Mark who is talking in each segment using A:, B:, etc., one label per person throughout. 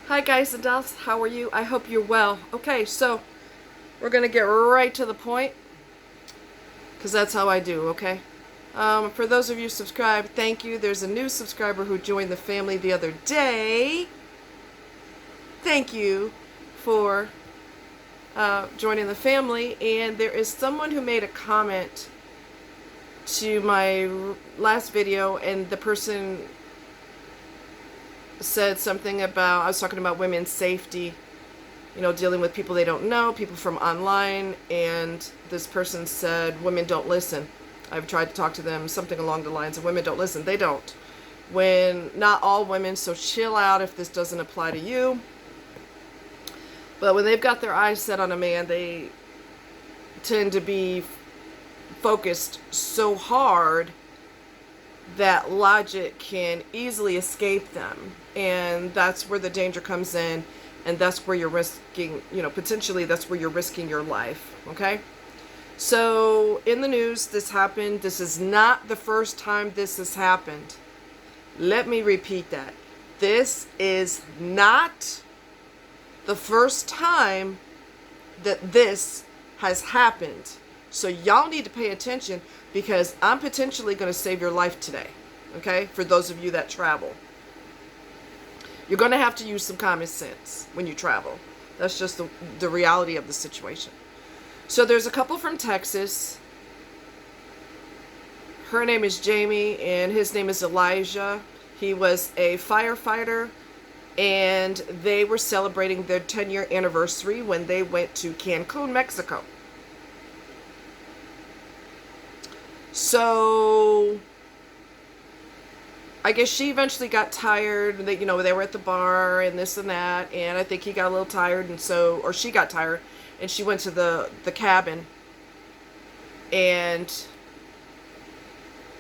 A: Hi guys and dolls, how are you? I hope you're well. Okay, so we're gonna get right to the point because that's how I do, okay? For those of you subscribed, thank you. There's a new subscriber who joined the family the other day. Thank you for joining the family. And there is someone who made a comment to my last video, and the person said something about, I was talking about women's safety, dealing with people they don't know, people from online, and this person said women don't listen. I've tried to talk to them, something along the lines of women don't listen. They don't. When not all women, so chill out if this doesn't apply to you. But when they've got their eyes set on a man, they tend to be focused so hard that logic can easily escape them, and that's where the danger comes in, and that's where you're risking, potentially that's where you're risking your life. Okay, so in the news, this happened. This is not the first time this has happened. Let me repeat that. This is not the first time that this has happened. So y'all need to pay attention, because I'm potentially going to save your life today, okay? For those of you that travel. You're going to have to use some common sense when you travel. That's just the reality of the situation. So there's a couple from Texas. Her name is Jamie, and his name is Elijah. He was a firefighter, and they were celebrating their 10-year anniversary when they went to Cancun, Mexico. So I guess she eventually got tired. They were at the bar and this and that, and I think he got a little tired, and or she got tired, and she went to the cabin and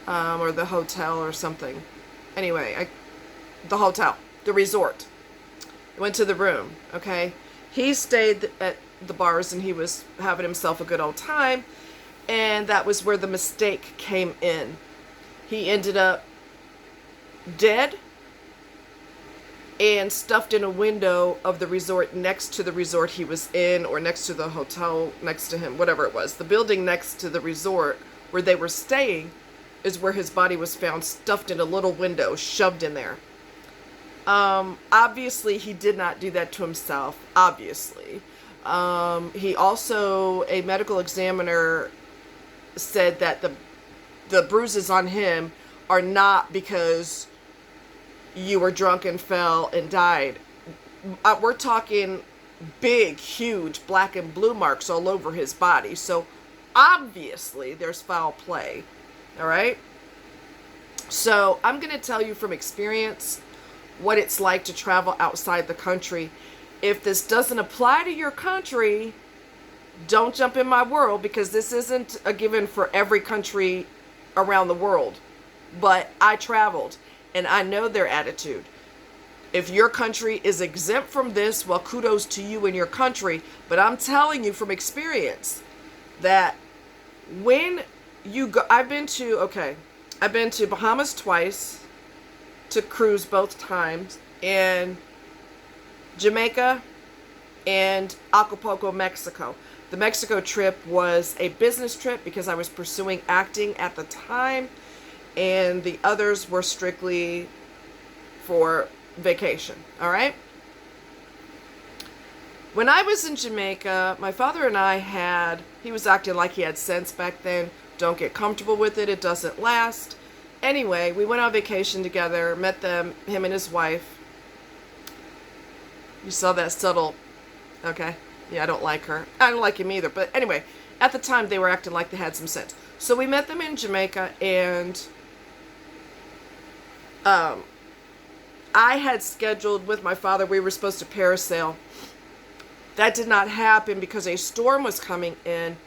A: or the hotel or something. Anyway, the resort. Went to the room. Okay, he stayed at the bars and he was having himself a good old time. And that was where the mistake came in. He ended up dead and stuffed in a window of the resort next to the resort he was in, or next to the hotel next to him, whatever it was. The building next to the resort where they were staying is where his body was found, stuffed in a little window, shoved in there. Obviously, he did not do that to himself, obviously. He also, a medical examiner said that the bruises on him are not because you were drunk and fell and died. We're talking big, huge black and blue marks all over his body. So obviously there's foul play. All right. So I'm going to tell you from experience what it's like to travel outside the country. If this doesn't apply to your country, don't jump in my world, because this isn't a given for every country around the world. But I traveled, and I know their attitude. If your country is exempt from this, well, kudos to you and your country. But I'm telling you from experience that when you go, I've been to Bahamas twice, to cruise both times, and Jamaica and Acapulco, Mexico. The Mexico trip was a business trip because I was pursuing acting at the time, and the others were strictly for vacation. All right? When I was in Jamaica, my father and he was acting like he had sense back then. Don't get comfortable with it. It doesn't last. Anyway, we went on vacation together, met him and his wife. You saw that subtle, okay? Yeah, I don't like her. I don't like him either. But anyway, at the time, they were acting like they had some sense. So we met them in Jamaica, and I had scheduled with my father, we were supposed to parasail. That did not happen because a storm was coming in.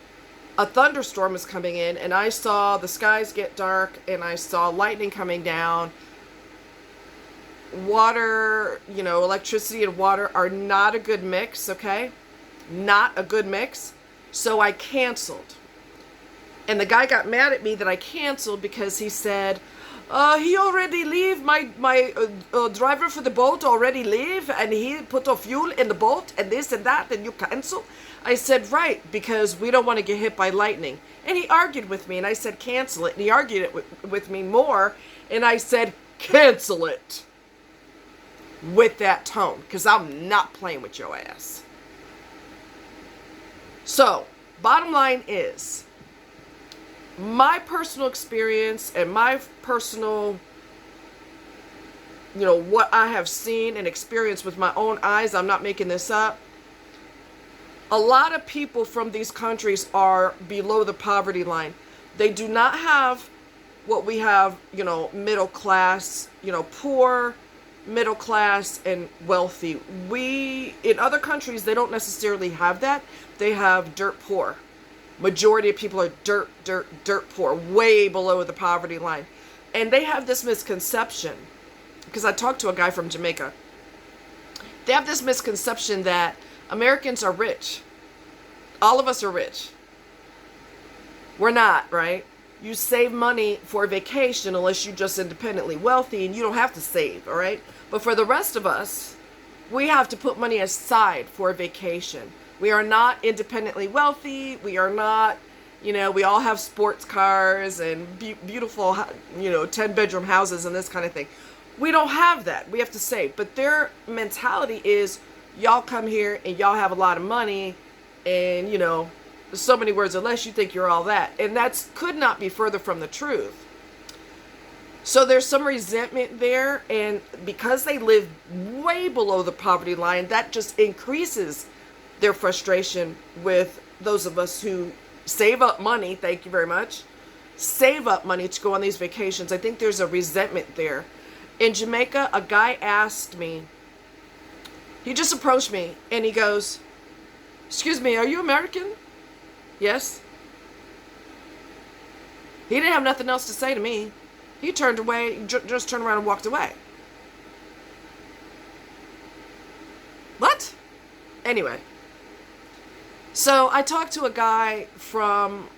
A: A thunderstorm was coming in, and I saw the skies get dark, and I saw lightning coming down. Water, electricity and water are not a good mix, okay? Not a good mix. So I canceled. And the guy got mad at me that I canceled because he said, He already leave. My driver for the boat already leave, and he put a fuel in the boat, and this and that, and you cancel. I said, right, because we don't want to get hit by lightning. And he argued with me, and I said, cancel it. And he argued it with me more, and I said, cancel it. With that tone, because I'm not playing with your ass. So, bottom line is, my personal experience and my personal, what I have seen and experienced with my own eyes, I'm not making this up. A lot of people from these countries are below the poverty line. They do not have what we have, middle class, poor, middle class, and wealthy. In other countries, they don't necessarily have that. They have dirt poor. Majority of people are dirt poor, way below the poverty line. And they have this misconception, because I talked to a guy from Jamaica. They have this misconception that Americans are rich. All of us are rich. We're not, right? You save money for a vacation unless you're just independently wealthy, and you don't have to save, all right? But for the rest of us, we have to put money aside for a vacation. We are not independently wealthy. We are not, we all have sports cars and beautiful, 10-bedroom houses and this kind of thing. We don't have that. We have to save. But their mentality is, y'all come here and y'all have a lot of money, and, so many words or less, you think you're all that. And that could not be further from the truth. So there's some resentment there, and because they live way below the poverty line, that just increases their frustration with those of us who save up money, thank you very much, save up money to go on these vacations. I think there's a resentment there. In Jamaica, a guy asked me, he just approached me, and he goes, excuse me, are you American? Yes. He didn't have nothing else to say to me. He turned away, just turned around and walked away. What? Anyway. So I talked to a guy from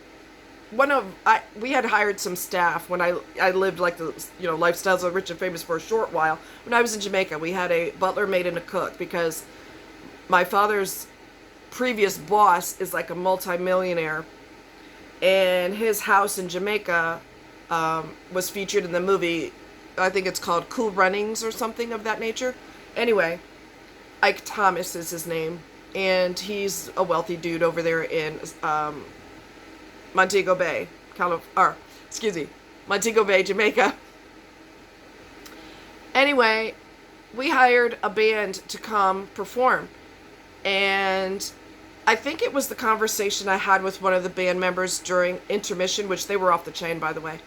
A: we had hired some staff when I lived like the, lifestyles of rich and famous for a short while. When I was in Jamaica, we had a butler, maid, and a cook, because my father's previous boss is like a multi-millionaire, and his house in Jamaica was featured in the movie, I think it's called Cool Runnings or something of that nature. Anyway, Ike Thomas is his name, and he's a wealthy dude over there in Montego Bay, Montego Bay, Jamaica. Anyway, we hired a band to come perform, and I think it was the conversation I had with one of the band members during intermission, which they were off the chain, by the way.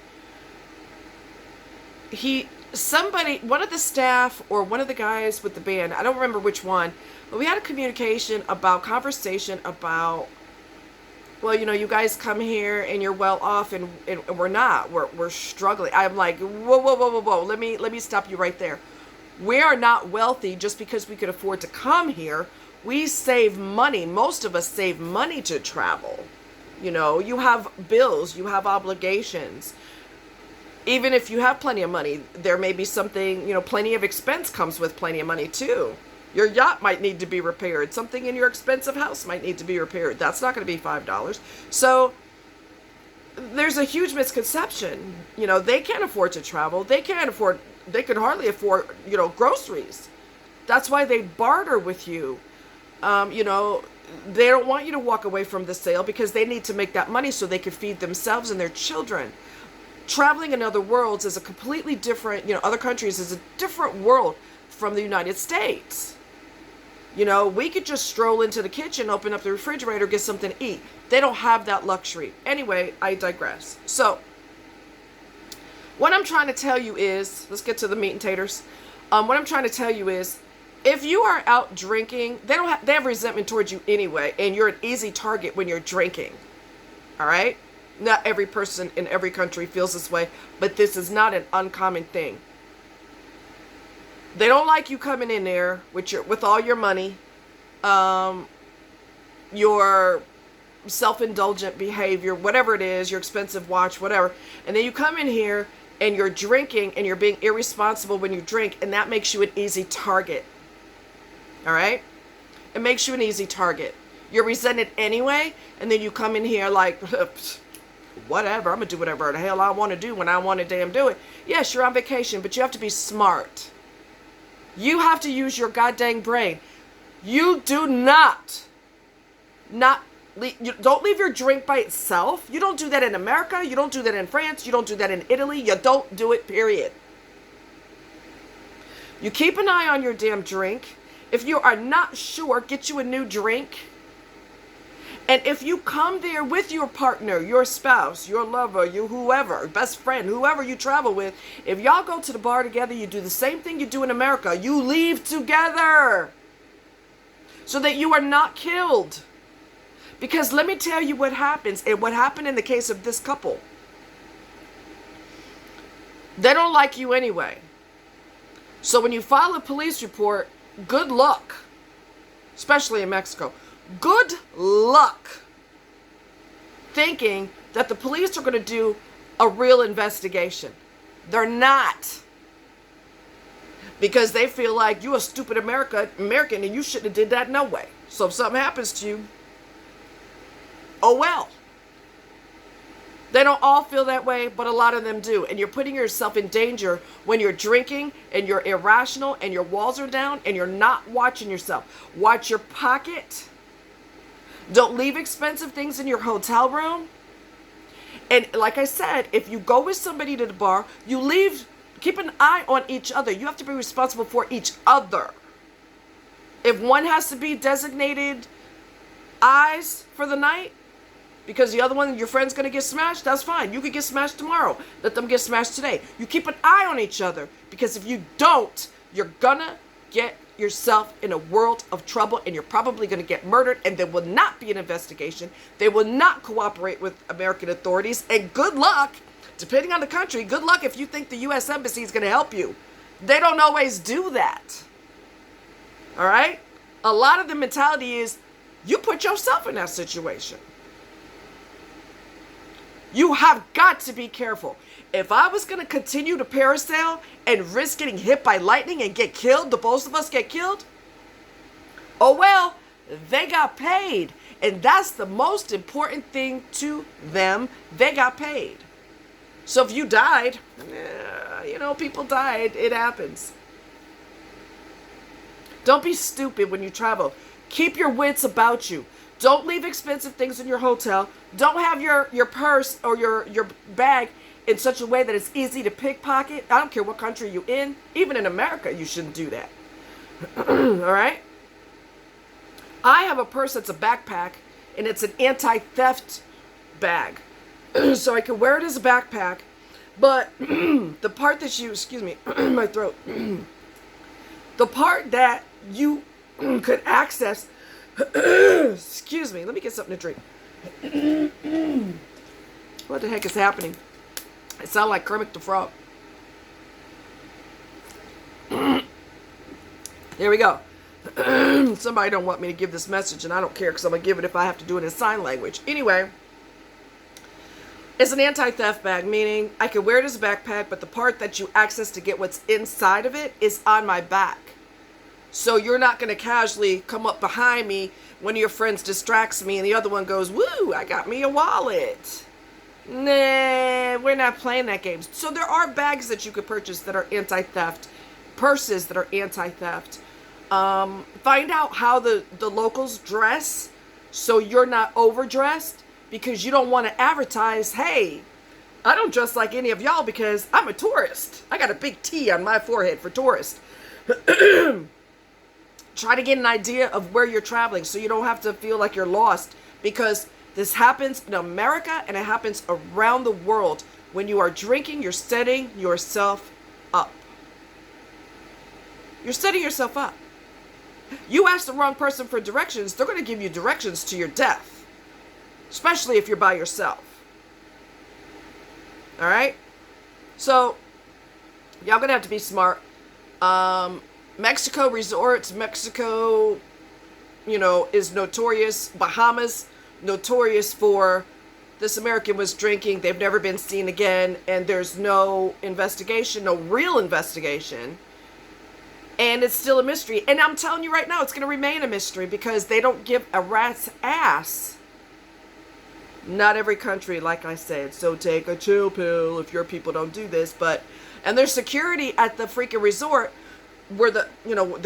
A: One of the staff or one of the guys with the band, I don't remember which one, but we had a conversation about, well, you guys come here and you're well off, and we're not. We're struggling. I'm like, whoa. Let me stop you right there. We are not wealthy just because we could afford to come here. We save money. Most of us save money to travel. You have bills, you have obligations. Even if you have plenty of money, there may be something, plenty of expense comes with plenty of money too. Your yacht might need to be repaired. Something in your expensive house might need to be repaired. That's not going to be $5. So there's a huge misconception. They can't afford to travel. They can hardly afford, groceries. That's why they barter with you. They don't want you to walk away from the sale because they need to make that money so they can feed themselves and their children. Traveling in other worlds is a completely different, other countries is a different world from the United States. We could just stroll into the kitchen, open up the refrigerator, get something to eat. They don't have that luxury. Anyway, I digress. So, what I'm trying to tell you is, let's get to the meat and taters. What I'm trying to tell you is, if you are out drinking, they have resentment towards you anyway, and you're an easy target when you're drinking. All right? Not every person in every country feels this way, but this is not an uncommon thing. They don't like you coming in there with all your money, your self-indulgent behavior, whatever it is, your expensive watch, whatever. And then you come in here and you're drinking and you're being irresponsible when you drink, and that makes you an easy target. All right? It makes you an easy target. You're resented anyway, and then you come in here like, whatever, I'm going to do whatever the hell I want to do when I want to damn do it. Yes, you're on vacation, but you have to be smart. You have to use your goddamn brain. You do not you don't leave your drink by itself. You don't do that in America. You don't do that in France. You don't do that in Italy. You don't do it, period. You keep an eye on your damn drink. If you are not sure, get you a new drink. And if you come there with your partner, your spouse, your lover, you whoever, best friend, whoever you travel with, if y'all go to the bar together, you do the same thing you do in America. You leave together so that you are not killed. Because let me tell you what happens, and what happened in the case of this couple. They don't like you anyway. So when you file a police report, good luck, especially in Mexico. Good luck thinking that the police are going to do a real investigation. They're not. Because they feel like you a stupid American and you shouldn't have did that no way. So if something happens to you, oh well. They don't all feel that way, but a lot of them do. And you're putting yourself in danger when you're drinking and you're irrational and your walls are down and you're not watching yourself. Watch your pocket. Don't leave expensive things in your hotel room. And like I said, if you go with somebody to the bar, you leave, keep an eye on each other. You have to be responsible for each other. If one has to be designated eyes for the night, because the other one, your friend's going to get smashed, that's fine. You could get smashed tomorrow. Let them get smashed today. You keep an eye on each other, because if you don't, you're going to get yourself in a world of trouble, and you're probably going to get murdered, and there will not be an investigation. They will not cooperate with American authorities, and good luck, depending on the country, good luck if you think the U.S. Embassy is going to help you. They don't always do that. All right? A lot of the mentality is, you put yourself in that situation. You have got to be careful. If I was going to continue to parasail and risk getting hit by lightning and get killed, the both of us get killed, oh well, they got paid. And that's the most important thing to them. They got paid. So if you died, people died. It happens. Don't be stupid when you travel. Keep your wits about you. Don't leave expensive things in your hotel. Don't have your purse or your bag in such a way that it's easy to pickpocket. I don't care what country you're in. Even in America, you shouldn't do that. All right? I have a purse that's a backpack, and it's an anti-theft bag. So I can wear it as a backpack, but the part that excuse me, my throat. The part that you could access, excuse me, let me get something to drink. What the heck is happening? It sounds like Kermit the Frog. There we go. Somebody don't want me to give this message, and I don't care because I'm going to give it if I have to do it in sign language. Anyway, it's an anti-theft bag, meaning I can wear it as a backpack, but the part that you access to get what's inside of it is on my back. So you're not going to casually come up behind me when your friends distracts me and the other one goes, woo, I got me a wallet. Nah, we're not playing that game. So there are bags that you could purchase that are anti-theft, purses that are anti-theft. Find out how the locals dress so you're not overdressed, because you don't want to advertise, hey, I don't dress like any of y'all because I'm a tourist. I got a big T on my forehead for tourist. Try to get an idea of where you're traveling so you don't have to feel like you're lost, because this happens in America and it happens around the world. When you are drinking, you're setting yourself up. You're setting yourself up. You ask the wrong person for directions, they're going to give you directions to your death, especially if you're by yourself. All right? So, y'all going to have to be smart. Mexico resorts, Mexico, is notorious. Bahamas, notorious for this American was drinking, they've never been seen again, and there's no investigation, no real investigation. And it's still a mystery. And I'm telling you right now, it's going to remain a mystery because they don't give a rat's ass. Not every country, like I said. So take a chill pill if your people don't do this. And there's security at the freaking resort where the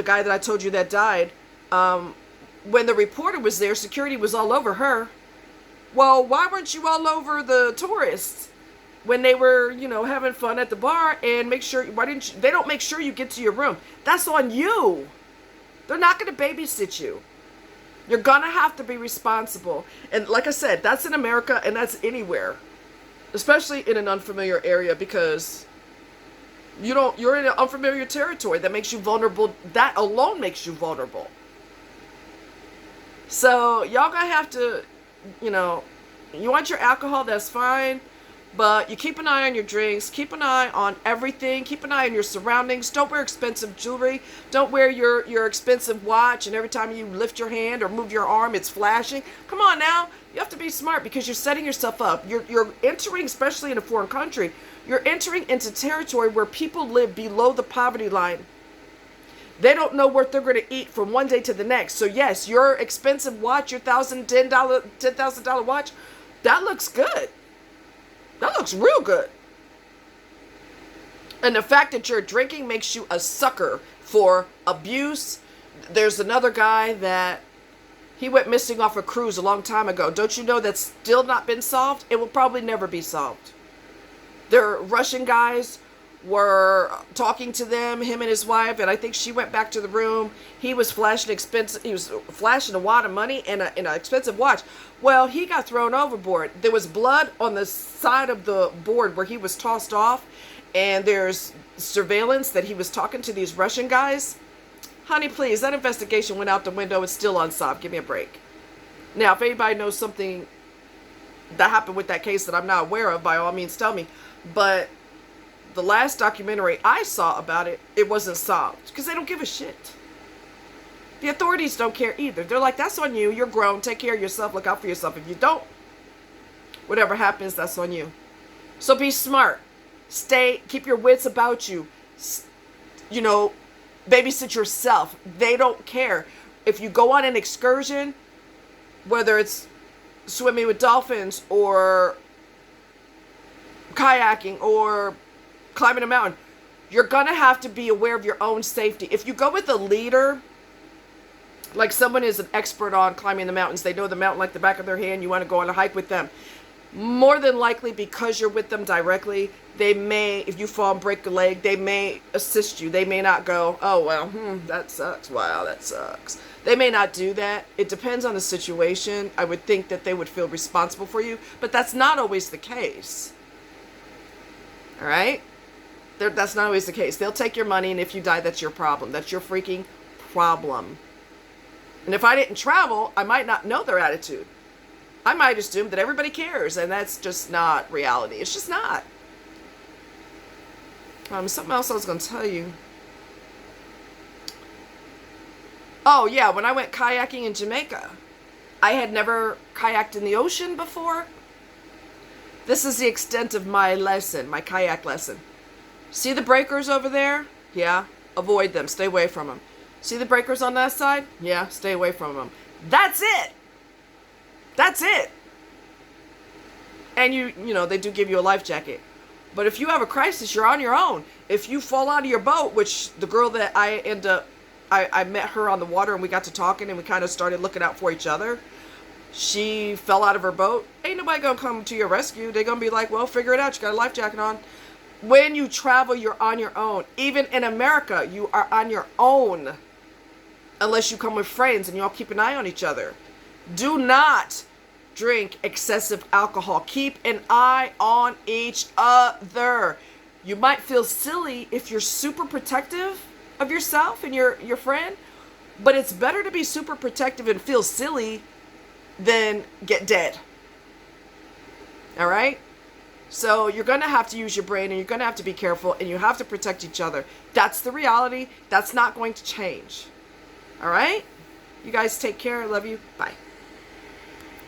A: guy that I told you that died. When the reporter was there, security was all over her. Well, why weren't you all over the tourists when they were, having fun at the bar? And why didn't you? They don't make sure you get to your room. That's on you. They're not going to babysit you. You're going to have to be responsible. And like I said, that's in America and that's anywhere, especially in an unfamiliar area, because you're in an unfamiliar territory that makes you vulnerable. That alone makes you vulnerable. So y'all gonna have to, you want your alcohol, that's fine. But you keep an eye on your drinks, keep an eye on everything, keep an eye on your surroundings. Don't wear expensive jewelry. Don't wear your expensive watch and every time you lift your hand or move your arm, it's flashing. Come on now. You have to be smart because you're setting yourself up. You're entering, especially in a foreign country, you're entering into territory where people live below the poverty line. They don't know what they're going to eat from one day to the next. So yes, your expensive watch, your $10,000 watch, that looks good. That looks real good. And the fact that you're drinking makes you a sucker for abuse. There's another guy that he went missing off a cruise a long time ago. Don't you know that's still not been solved? It will probably never be solved. Their Russian guys were talking to them, him and his wife, and I think she went back to the room. He was flashing a wad of money and an expensive watch. Well, he got thrown overboard. There was blood on the side of the board where he was tossed off, and there's surveillance that he was talking to these Russian guys. Honey, please, that investigation went out the window. It's still unsolved. Give me a break. Now, if anybody knows something that happened with that case that I'm not aware of, by all means tell me. But the last documentary I saw about it, it wasn't solved because they don't give a shit. The authorities don't care either. They're like, that's on you. You're grown. Take care of yourself. Look out for yourself. If you don't, whatever happens, that's on you. So be smart. Keep your wits about you. Babysit yourself. They don't care. If you go on an excursion, whether it's swimming with dolphins or kayaking or climbing a mountain, you're going to have to be aware of your own safety. If you go with a leader, like someone is an expert on climbing the mountains, they know the mountain like the back of their hand, you want to go on a hike with them, more than likely, because you're with them directly, they may, if you fall and break a leg, they may assist you. They may not go, oh, well, that sucks. Wow, that sucks. They may not do that. It depends on the situation. I would think that they would feel responsible for you, but that's not always the case. All right? That's not always the case. They'll take your money, and if you die, that's your problem. That's your freaking problem. And if I didn't travel, I might not know their attitude. I might assume that everybody cares, and that's just not reality. It's just not. Something else I was going to tell you. Oh, yeah, when I went kayaking in Jamaica, I had never kayaked in the ocean before. This is the extent of my lesson, my kayak lesson. See the breakers over there? Yeah, avoid them. Stay away from them. See the breakers on that side? Yeah, stay away from them. That's it. That's it. And they do give you a life jacket. But if you have a crisis, you're on your own. If you fall out of your boat, which the girl that I met her on the water and we got to talking and we kind of started looking out for each other. She fell out of her boat. Ain't nobody gonna come to your rescue. They're gonna be like, well, figure it out. You got a life jacket on. When you travel, you're on your own. Even in America, you are on your own. Unless you come with friends and you all keep an eye on each other. Do not drink excessive alcohol. Keep an eye on each other. You might feel silly if you're super protective of yourself and your friend, but it's better to be super protective and feel silly than get dead. All right? So you're going to have to use your brain and you're going to have to be careful and you have to protect each other. That's the reality. That's not going to change. All right? You guys take care. I love you. Bye.